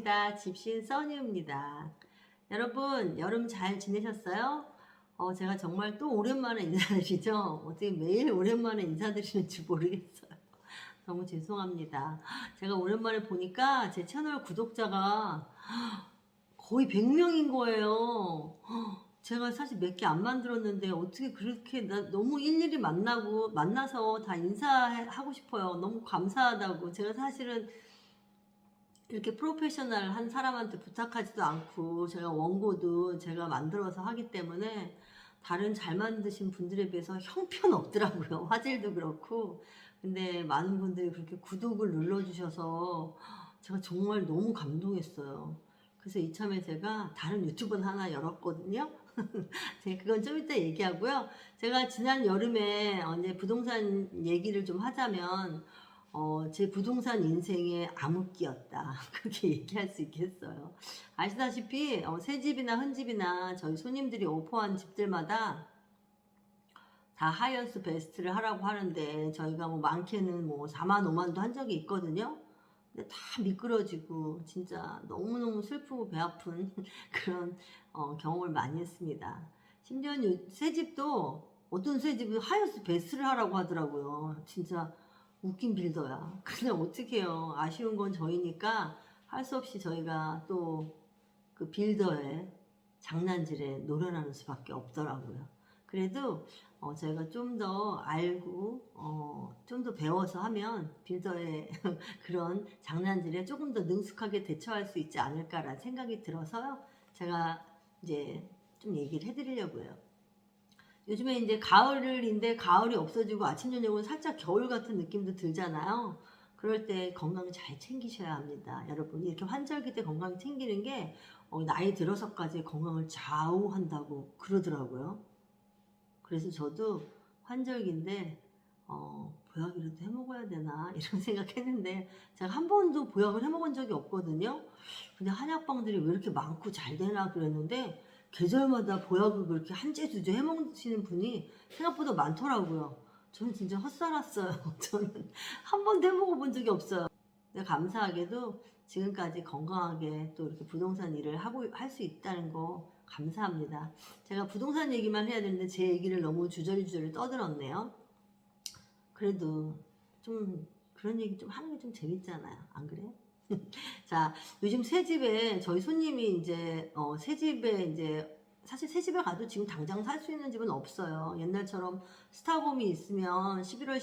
반갑습니다. 집신 써니입니다. 여러분, 여름 잘 지내셨어요? 제가 정말 또 오랜만에 인사드리죠? 어떻게 매일 오랜만에 인사드리는지 모르겠어요. 너무 죄송합니다. 제가 오랜만에 보니까 제 채널 구독자가 거의 100명인 거예요. 제가 사실 몇 개 안 만들었는데 어떻게 그렇게 너무 일일이 만나서 다 인사하고 싶어요. 너무 감사하다고. 제가 사실은 이렇게 프로페셔널 한 사람한테 부탁하지도 않고 제가 원고도 제가 만들어서 하기 때문에 다른 잘 만드신 분들에 비해서 형편없더라고요. 화질도 그렇고. 근데 많은 분들이 그렇게 구독을 눌러주셔서 제가 정말 너무 감동했어요. 그래서 이참에 제가 다른 유튜브는 하나 열었거든요. 제가 그건 좀 이따 얘기하고요. 제가 지난 여름에 이제 부동산 얘기를 좀 하자면 제 부동산 인생의 암흑기였다. 그렇게 얘기할 수 있겠어요. 아시다시피 새 집이나 흔집이나 저희 손님들이 오퍼한 집들마다 다 하이어스 베스트를 하라고 하는데 저희가 뭐 많게는 뭐 4만 5만도 한 적이 있거든요. 근데 다 미끄러지고 진짜 너무너무 슬프고 배 아픈 그런 경험을 많이 했습니다. 심지어 새 집도 어떤 새 집은 하이어스 베스트를 하라고 하더라고요. 진짜 웃긴 빌더야. 근데 어떡해요. 아쉬운 건 저희니까 할 수 없이 저희가 또 그 빌더의 장난질에 노련하는 수밖에 없더라고요. 그래도 저희가 좀 더 알고 좀 더 배워서 하면 빌더의 그런 장난질에 조금 더 능숙하게 대처할 수 있지 않을까라는 생각이 들어서요. 제가 이제 좀 얘기를 해드리려고요. 요즘에 이제 가을인데 가을이 없어지고 아침 저녁은 살짝 겨울 같은 느낌도 들잖아요. 그럴 때 건강 잘 챙기셔야 합니다. 여러분 이렇게 환절기 때 건강 챙기는 게 나이 들어서까지 건강을 좌우한다고 그러더라고요. 그래서 저도 환절기인데 보약이라도 해먹어야 되나 이런 생각했는데 제가 한 번도 보약을 해먹은 적이 없거든요. 근데 한약방들이 왜 이렇게 많고 잘 되나 그랬는데 계절마다 보약을 그렇게 한 재 두 재 해먹으시는 분이 생각보다 많더라고요. 저는 진짜 헛살았어요. 저는 한 번도 해먹어 본 적이 없어요. 근데 감사하게도 지금까지 건강하게 또 이렇게 부동산 일을 하고 할 수 있다는 거 감사합니다. 제가 부동산 얘기만 해야 되는데 제 얘기를 너무 주저리주저리 떠들었네요. 그래도 좀 그런 얘기 좀 하는 게 좀 재밌잖아요. 안 그래요? 자, 요즘 새 집에 저희 손님이 이제 새 집에 이제 사실 새 집에 가도 지금 당장 살 수 있는 집은 없어요. 옛날처럼 스타홈이 있으면 11월,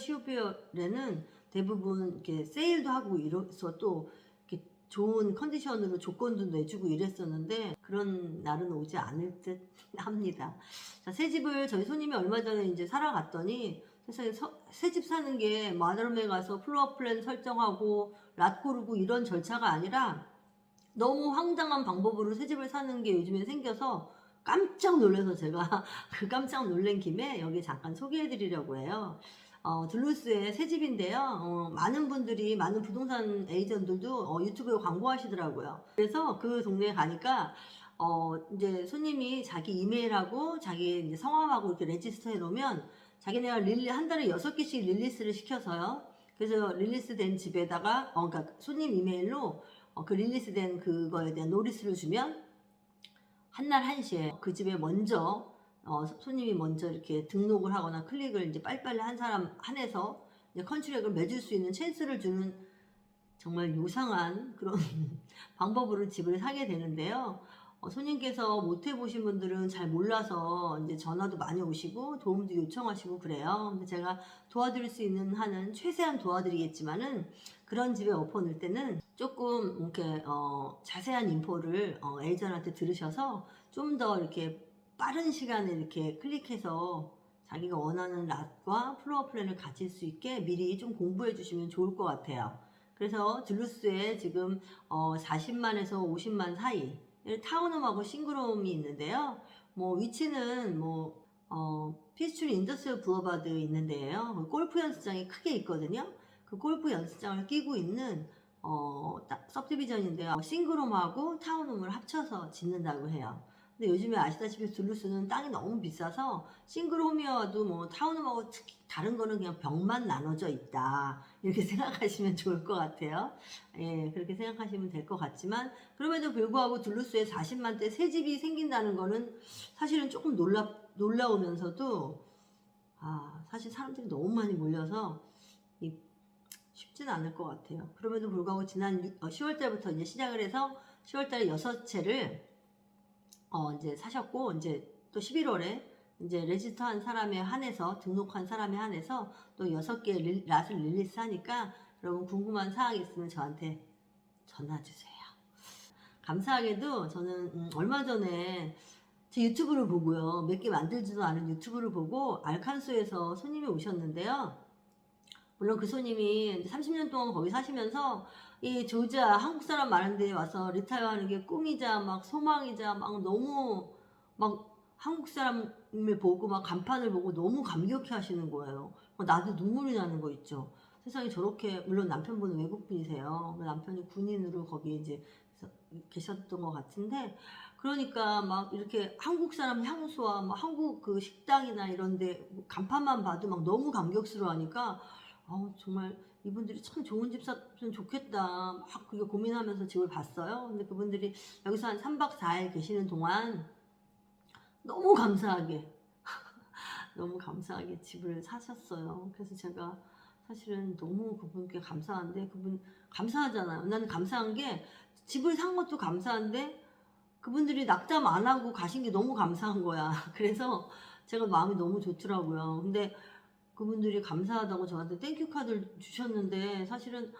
12월에는 대부분 이렇게 세일도 하고 이래서 또 이렇게 좋은 컨디션으로 조건도 내주고 이랬었는데 그런 날은 오지 않을 듯 합니다. 자, 새 집을 저희 손님이 얼마 전에 이제 사러 갔더니 세상에 새 집 사는 게 마더룸에 가서 플로어 플랜 설정하고 랏 고르고 이런 절차가 아니라 너무 황당한 방법으로 새 집을 사는 게 요즘에 생겨서 깜짝 놀라서 제가 그 깜짝 놀란 김에 여기 잠깐 소개해 드리려고 해요. 둘루스의 새 집인데요. 많은 분들이, 많은 부동산 에이전트들도 유튜브에 광고하시더라고요. 그래서 그 동네에 가니까 이제 손님이 자기 이메일하고 자기 이제 성함하고 이렇게 레지스터 해 놓으면 자기네가 한 달에 6개씩 릴리스를 시켜서요. 그래서 릴리스 된 집에다가 그러니까 손님 이메일로 그 릴리스 된 그거에 대한 노리스를 주면 한날 1시에 그 집에 먼저 손님이 먼저 이렇게 등록을 하거나 클릭을 이제 빨리빨리 한 사람 한해서 이제 컨트랙을 맺을 수 있는 찬스를 주는 정말 요상한 그런 방법으로 집을 사게 되는데요. 손님께서 못 해보신 분들은 잘 몰라서 이제 전화도 많이 오시고 도움도 요청하시고 그래요. 근데 제가 도와드릴 수 있는 한은 최대한 도와드리겠지만은 그런 집에 오퍼 넣을 때는 조금 이렇게 자세한 인포를 에이전트한테 들으셔서 좀 더 이렇게 빠른 시간에 이렇게 클릭해서 자기가 원하는 랏과 플로어 플랜을 가질 수 있게 미리 좀 공부해 주시면 좋을 것 같아요. 그래서 딜루스에 지금 40만에서 50만 사이 타운홈하고 싱글홈이 있는데요. 뭐 위치는 뭐 피스츄리 인더스트리얼 블러바드 있는 데예요. 골프 연습장이 크게 있거든요. 그 골프 연습장을 끼고 있는 서브디비전인데요. 싱글홈하고 타운홈을 합쳐서 짓는다고 해요. 근데 요즘에 아시다시피 둘루스는 땅이 너무 비싸서 싱글홈이어도 뭐 타운홈하고 특히 다른 거는 그냥 벽만 나눠져 있다. 이렇게 생각하시면 좋을 것 같아요. 예, 그렇게 생각하시면 될 것 같지만 그럼에도 불구하고 둘루스에 40만대 새 집이 생긴다는 거는 사실은 조금 놀라우면서도 사실 사람들이 너무 많이 몰려서 쉽지는 않을 것 같아요. 그럼에도 불구하고 지난 10월 달부터 이제 시작을 해서 10월 달에 6채를 이제 사셨고 이제 또 11월에 이제 레지스터한 사람에 한해서 등록한 사람에 한해서 또 6개 랏을 릴리스 하니까 여러분 궁금한 사항이 있으면 저한테 전화 주세요. 감사하게도 저는 얼마 전에 제 유튜브를 보고요. 몇 개 만들지도 않은 유튜브를 보고 알칸소에서 손님이 오셨는데요. 물론 그 손님이 30년 동안 거기 사시면서 이 조지아 한국 사람 많은 데 와서 리타이어 하는 게 꿈이자 막 소망이자 막 너무 막 한국 사람을 보고 막 간판을 보고 너무 감격해 하시는 거예요. 나도 눈물이 나는 거 있죠. 세상에 저렇게, 물론 남편분은 외국분이세요. 남편이 군인으로 거기 이제 계셨던 것 같은데, 그러니까 막 이렇게 한국 사람 향수와 막 한국 그 식당이나 이런데 간판만 봐도 막 너무 감격스러워 하니까 정말 이분들이 참 좋은 집 샀으면 좋겠다. 막 그게 고민하면서 집을 봤어요. 근데 그분들이 여기서 한 3박 4일 계시는 동안 너무 감사하게, 너무 감사하게 집을 사셨어요. 그래서 제가 사실은 너무 그분께 감사한데, 그분 감사하잖아요. 나는 감사한 게 집을 산 것도 감사한데 그분들이 낙담 안 하고 가신 게 너무 감사한 거야. 그래서 제가 마음이 너무 좋더라고요. 근데 그분들이 감사하다고 저한테 땡큐 카드를 주셨는데 사실은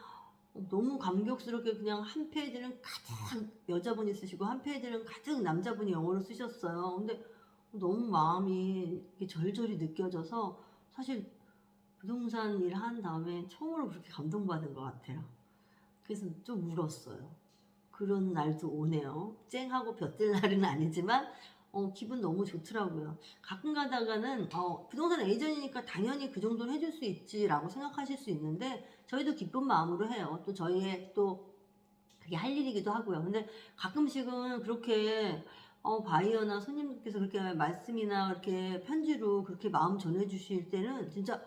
너무 감격스럽게 그냥 한 페이지는 가득 여자분이 쓰시고 한 페이지는 가득 남자분이 영어로 쓰셨어요. 근데 너무 마음이 절절히 느껴져서 사실 부동산 일 한 다음에 처음으로 그렇게 감동받은 것 같아요. 그래서 좀 울었어요. 그런 날도 오네요. 쨍하고 볕들 날은 아니지만 기분 너무 좋더라고요. 가끔 가다가는 부동산 에이전이니까 당연히 그 정도는 해줄 수 있지라고 생각하실 수 있는데 저희도 기쁜 마음으로 해요. 또 저희의 또 그게 할 일이기도 하고요. 근데 가끔씩은 그렇게 바이어나 손님께서 그렇게 말씀이나 이렇게 편지로 그렇게 마음 전해주실 때는 진짜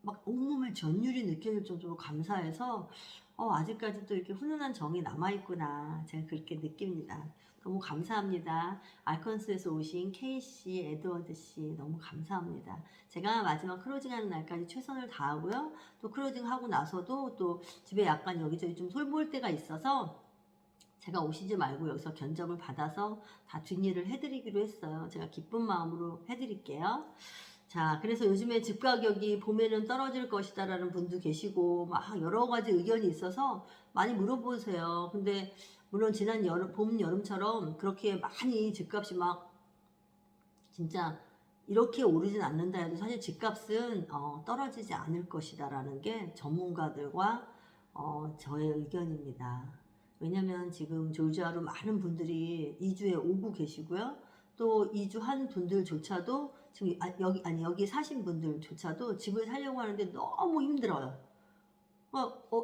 막 온몸에 전율이 느껴질 정도로 감사해서 아직까지 또 이렇게 훈훈한 정이 남아있구나. 제가 그렇게 느낍니다. 너무 감사합니다. 알컨스에서 오신 케이씨, 에드워드씨 너무 감사합니다. 제가 마지막 클로징하는 날까지 최선을 다하고요. 또 클로징하고 나서도 또 집에 약간 여기저기 좀 솔보일 때가 있어서 제가 오시지 말고 여기서 견적을 받아서 다 뒷일을 해드리기로 했어요. 제가 기쁜 마음으로 해드릴게요. 자, 그래서 요즘에 집 가격이 봄에는 떨어질 것이다라는 분도 계시고 막 여러 가지 의견이 있어서 많이 물어보세요. 근데 물론 지난 봄, 여름처럼 그렇게 많이 집값이 막 진짜 이렇게 오르진 않는다 해도 사실 집값은 떨어지지 않을 것이다라는 게 전문가들과 저의 의견입니다. 왜냐면 지금 조지아로 많은 분들이 이주에 오고 계시고요. 또 이주한 분들조차도 지금 여기 사신 분들조차도 집을 살려고 하는데 너무 힘들어요.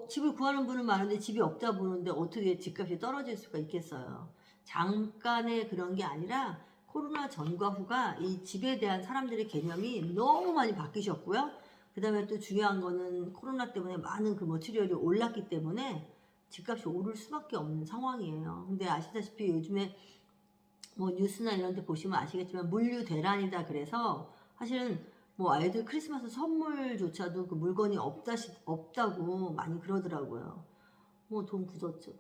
집을 구하는 분은 많은데 집이 없다 보는데 어떻게 집값이 떨어질 수가 있겠어요. 잠깐의 그런 게 아니라 코로나 전과 후가 이 집에 대한 사람들의 개념이 너무 많이 바뀌셨고요. 그 다음에 또 중요한 거는 코로나 때문에 많은 그 머티리얼이 올랐기 때문에 집값이 오를 수밖에 없는 상황이에요. 근데 아시다시피 요즘에 뭐 뉴스나 이런 데 보시면 아시겠지만 물류 대란이다 그래서 사실은 뭐 아이들 크리스마스 선물조차도 그 물건이 없다고 많이 그러더라고요. 뭐 돈 굳었죠.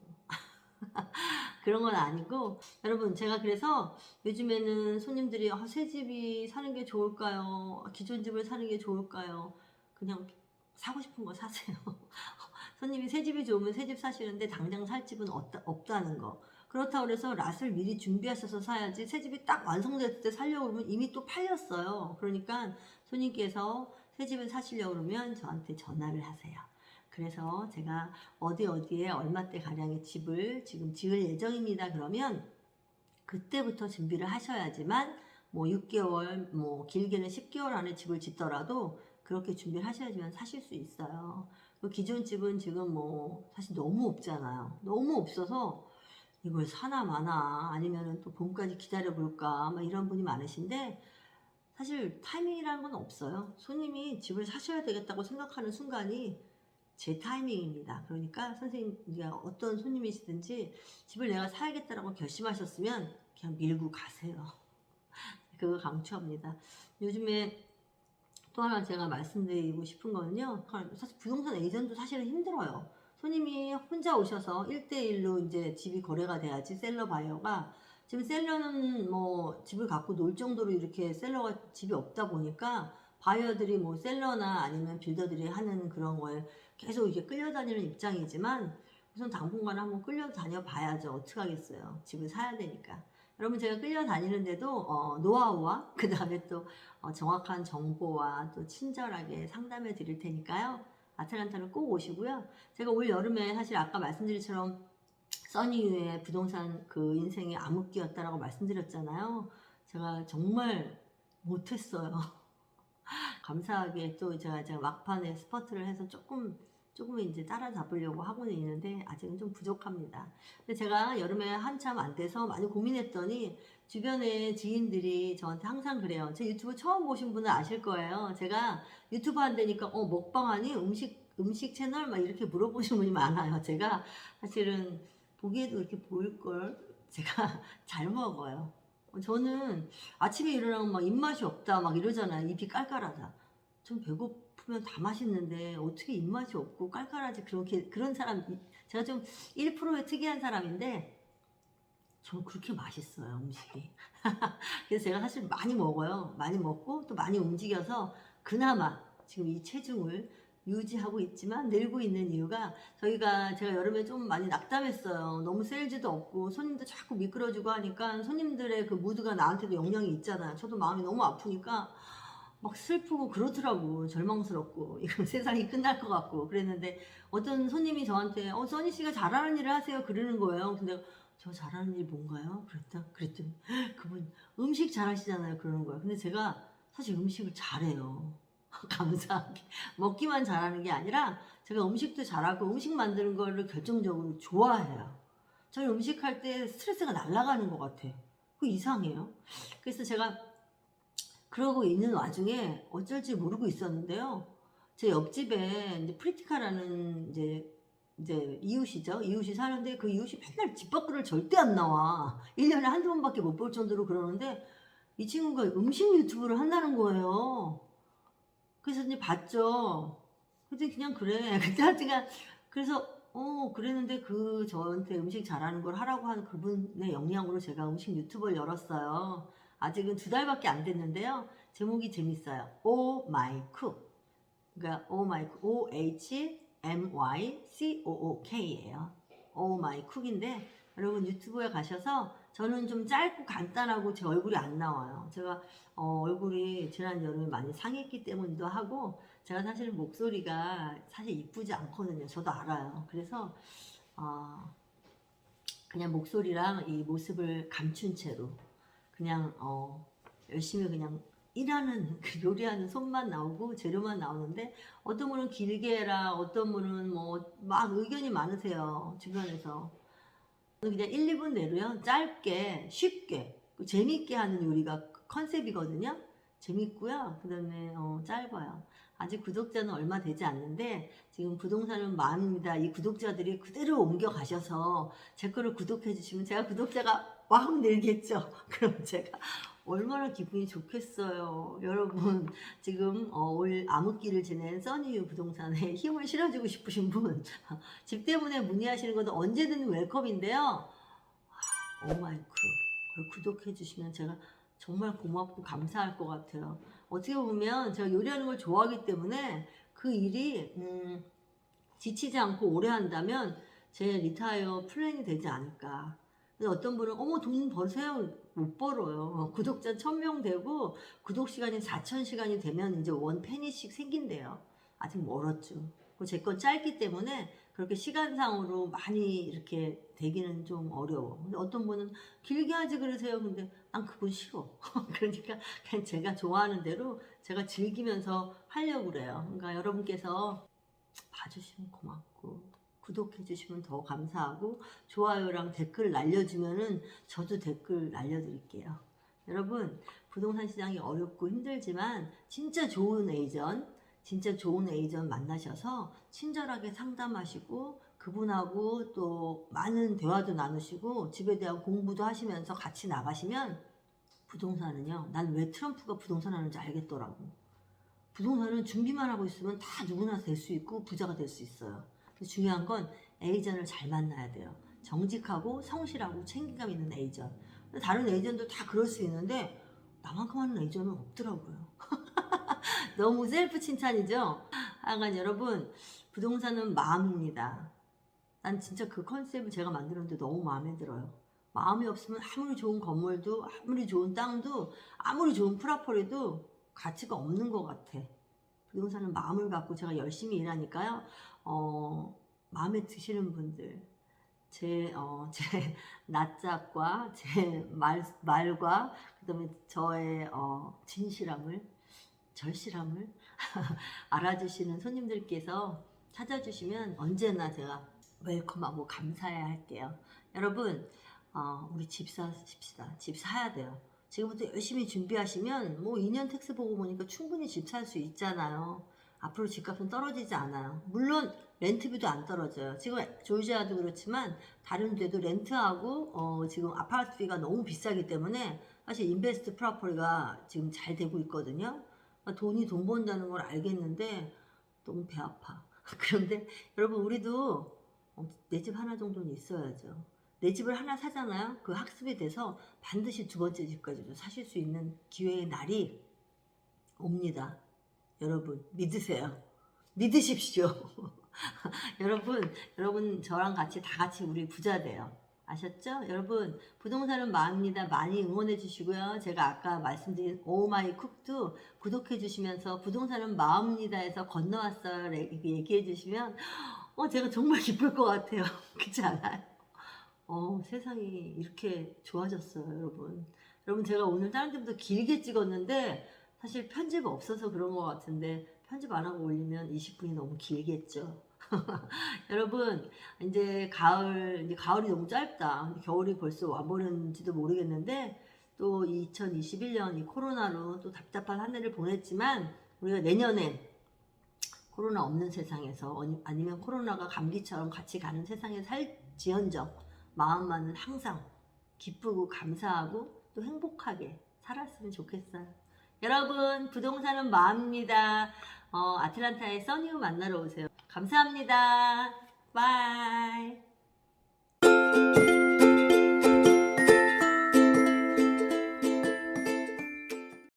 그런 건 아니고 여러분 제가 그래서 요즘에는 손님들이 새 집이 사는 게 좋을까요? 기존 집을 사는 게 좋을까요? 그냥 사고 싶은 거 사세요. 손님이 새 집이 좋으면 새 집 사시는데 당장 살 집은 없다는 거. 그렇다고 해서 랏을 미리 준비하셔서 사야지 새 집이 딱 완성됐을 때 살려고 그러면 이미 또 팔렸어요. 그러니까 손님께서 새 집을 사시려고 그러면 저한테 전화를 하세요. 그래서 제가 어디에 얼마때 가량의 집을 지금 지을 예정입니다. 그러면 그때부터 준비를 하셔야지만 뭐 6개월 뭐 길게는 10개월 안에 집을 짓더라도 그렇게 준비를 하셔야지만 사실 수 있어요. 기존 집은 지금 뭐 사실 너무 없잖아요. 너무 없어서 이걸 사나 마나 아니면은 또 봄까지 기다려 볼까 막 이런 분이 많으신데 사실 타이밍이라는 건 없어요. 손님이 집을 사셔야 되겠다고 생각하는 순간이 제 타이밍입니다. 그러니까 선생님 어떤 손님이시든지 집을 내가 사야겠다라고 결심하셨으면 그냥 밀고 가세요. 그거 강추합니다. 요즘에 또 하나 제가 말씀드리고 싶은 거는요. 사실 부동산 에이전트도 사실은 힘들어요. 손님이 혼자 오셔서 1대1로 이제 집이 거래가 돼야지 셀러 바이어가 지금 셀러는 뭐 집을 갖고 놀 정도로 이렇게 셀러가 집이 없다 보니까 바이어들이 뭐 셀러나 아니면 빌더들이 하는 그런 거에 계속 이렇게 끌려다니는 입장이지만 우선 당분간 한번 끌려다녀 봐야죠. 어떡하겠어요. 집을 사야 되니까. 여러분 제가 끌려다니는데도 노하우와 그 다음에 또 정확한 정보와 또 친절하게 상담해 드릴 테니까요. 아틀란타를 꼭 오시고요. 제가 올 여름에 사실 아까 말씀드린 것처럼 써니유의 부동산 그 인생의 암흑기였다라고 말씀드렸잖아요. 제가 정말 못했어요. 감사하게 또 제가 막판에 스퍼트를 해서 조금 이제 따라잡으려고 하고는 있는데 아직은 좀 부족합니다. 근데 제가 여름에 한참 안 돼서 많이 고민했더니 주변에 지인들이 저한테 항상 그래요. 제 유튜브 처음 보신 분은 아실 거예요. 제가 유튜브 한다니까 먹방하니 음식 채널 막 이렇게 물어보시는 분이 많아요. 제가 사실은 보기에도 이렇게 보일 걸 제가 잘 먹어요. 저는 아침에 일어나면 막 입맛이 없다 막 이러잖아요. 입이 깔깔하다. 좀 배고프면 다 맛있는데 어떻게 입맛이 없고 깔깔하지 그런 사람 제가 좀 1%의 특이한 사람인데 저는 그렇게 맛있어요 음식이. 그래서 제가 사실 많이 먹어요. 많이 먹고 또 많이 움직여서 그나마 지금 이 체중을 유지하고 있지만 늘고 있는 이유가 제가 여름에 좀 많이 낙담했어요. 너무 세일즈도 없고 손님도 자꾸 미끄러지고 하니까 손님들의 그 무드가 나한테도 영향이 있잖아요. 저도 마음이 너무 아프니까 막 슬프고 그렇더라고. 절망스럽고 이거 세상이 끝날 것 같고 그랬는데 어떤 손님이 저한테 써니 씨가 잘하는 일을 하세요 그러는 거예요. 근데 저 잘하는 일이 뭔가요? 그랬더니 그분 음식 잘하시잖아요 그러는 거예요. 근데 제가 사실 음식을 잘해요. 감사하게 먹기만 잘하는 게 아니라 제가 음식도 잘하고 음식 만드는 거를 결정적으로 좋아해요. 저는 음식할 때 스트레스가 날아가는 것 같아. 그거 이상해요. 그래서 제가 그러고 있는 와중에 어쩔지 모르고 있었는데요. 제 옆집에 이제 프리티카라는 이제 이웃이죠. 이웃이 사는데 그 이웃이 맨날 집 밖으로 절대 안 나와. 1년에 한두 번밖에 못 볼 정도로 그러는데 이 친구가 음식 유튜브를 한다는 거예요. 그래서 이제 봤죠. 근데 그냥 그래. 그때 제가 그래서 그랬는데 저한테 음식 잘하는 걸 하라고 하는 그분의 영향으로 제가 음식 유튜브를 열었어요. 아직은 2달밖에 안 됐는데요. 제목이 재밌어요. Oh My Cook. 그러니까 Oh My Cook, OHMYCOOK예요. Oh My Cook인데 여러분 유튜브에 가셔서 저는 좀 짧고 간단하고 제 얼굴이 안 나와요. 제가 얼굴이 지난 여름에 많이 상했기 때문이기도 하고 제가 사실 목소리가 사실 이쁘지 않거든요. 저도 알아요. 그래서 그냥 목소리랑 이 모습을 감춘 채로 그냥 열심히 그냥 일하는 요리하는 손만 나오고 재료만 나오는데 어떤 분은 길게 해라 어떤 분은 뭐 막 의견이 많으세요 주변에서. 그냥 1, 2분 내로요 짧게 쉽게 재밌게 하는 요리가 컨셉이거든요. 재밌고요 그 다음에 짧아요. 아직 구독자는 얼마 되지 않는데 지금 부동산은 마음입니다. 이 구독자들이 그대로 옮겨 가셔서 제 거를 구독해 주시면 제가 구독자가 막 늘겠죠. 그럼 제가 얼마나 기분이 좋겠어요. 여러분 지금 올 암흑기를 지낸 써니유 부동산에 힘을 실어주고 싶으신 분 집 때문에 문의하시는 것도 언제든 웰컴인데요. 오마이크 그걸 구독해 주시면 제가 정말 고맙고 감사할 것 같아요. 어떻게 보면 제가 요리하는 걸 좋아하기 때문에 그 일이 지치지 않고 오래 한다면 제 리타이어 플랜이 되지 않을까. 근데 어떤 분은 돈 버세요. 못 벌어요. 구독자 1000명 되고 구독 시간이 4000시간이 되면 이제 원 페니씩 생긴대요. 아직 멀었죠. 제 건 짧기 때문에 그렇게 시간상으로 많이 이렇게 되기는 좀 어려워. 근데 어떤 분은 길게 하지 그러세요. 근데 난 그건 싫어. 그러니까 그냥 제가 좋아하는 대로 제가 즐기면서 하려고 그래요. 그러니까 여러분께서 봐주시면 고맙고 구독해 주시면 더 감사하고 좋아요랑 댓글 날려주면은 저도 댓글 날려드릴게요. 여러분, 부동산 시장이 어렵고 힘들지만 진짜 좋은 에이전 만나셔서 친절하게 상담하시고 그분하고 또 많은 대화도 나누시고 집에 대한 공부도 하시면서 같이 나가시면 부동산은요, 난 왜 트럼프가 부동산 하는지 알겠더라고. 부동산은 준비만 하고 있으면 다 누구나 될 수 있고 부자가 될 수 있어요. 중요한 건 에이전을 잘 만나야 돼요. 정직하고 성실하고 책임감 있는 에이전. 다른 에이전도 다 그럴 수 있는데 나만큼 하는 에이전은 없더라고요. 너무 셀프 칭찬이죠? 하여간 여러분, 부동산은 마음입니다. 난 진짜 그 컨셉을 제가 만들었는데 너무 마음에 들어요. 마음이 없으면 아무리 좋은 건물도, 아무리 좋은 땅도, 아무리 좋은 프라퍼리도 가치가 없는 것 같아. 부동산은 마음을 갖고 제가 열심히 일하니까요. 마음에 드시는 분들, 제 낯짝과 제 말과 그다음에 저의 진실함을, 절실함을 알아주시는 손님들께서 찾아주시면 언제나 제가 웰컴하고 감사해야 할게요. 여러분, 우리 집 사십시다. 집 사야 돼요. 지금부터 열심히 준비하시면 뭐 2년 텍스 보고 보니까 충분히 집 살 수 있잖아요. 앞으로 집값은 떨어지지 않아요. 물론 렌트비도 안 떨어져요. 지금 조지아도 그렇지만 다른 데도 렌트하고 지금 아파트비가 너무 비싸기 때문에 사실 인베스트 프로퍼리가 지금 잘 되고 있거든요. 돈이 돈 번다는 걸 알겠는데 너무 배 아파. 그런데 여러분, 우리도 내 집 하나 정도는 있어야죠. 내 집을 하나 사잖아요. 그 학습이 돼서 반드시 두 번째 집까지도 사실 수 있는 기회의 날이 옵니다. 여러분, 믿으세요. 믿으십시오. 여러분 저랑 같이 다 같이 우리 부자 돼요. 아셨죠? 여러분, 부동산은 마음입니다. 많이 응원해 주시고요. 제가 아까 말씀드린 오마이 쿡도 구독해 주시면서 부동산은 마음입니다 해서 건너왔어요. 이렇게 얘기해 주시면 제가 정말 기쁠 것 같아요. 그렇지 않아요? 세상이 이렇게 좋아졌어요, 여러분. 여러분, 제가 오늘 다른 데보다 길게 찍었는데 사실 편집 없어서 그런 것 같은데 편집 안 하고 올리면 20분이 너무 길겠죠. 여러분, 이제 가을이 너무 짧다. 겨울이 벌써 와버렸는지도 모르겠는데 또 2021년 이 코로나로 또 답답한 한 해를 보냈지만 우리가 내년엔 코로나 없는 세상에서 아니면 코로나가 감기처럼 같이 가는 세상에 살지언정 마음만은 항상 기쁘고 감사하고 또 행복하게 살았으면 좋겠어요. 여러분, 부동산은 마음입니다. 아틀란타의 써니우 만나러 오세요. 감사합니다. 바이.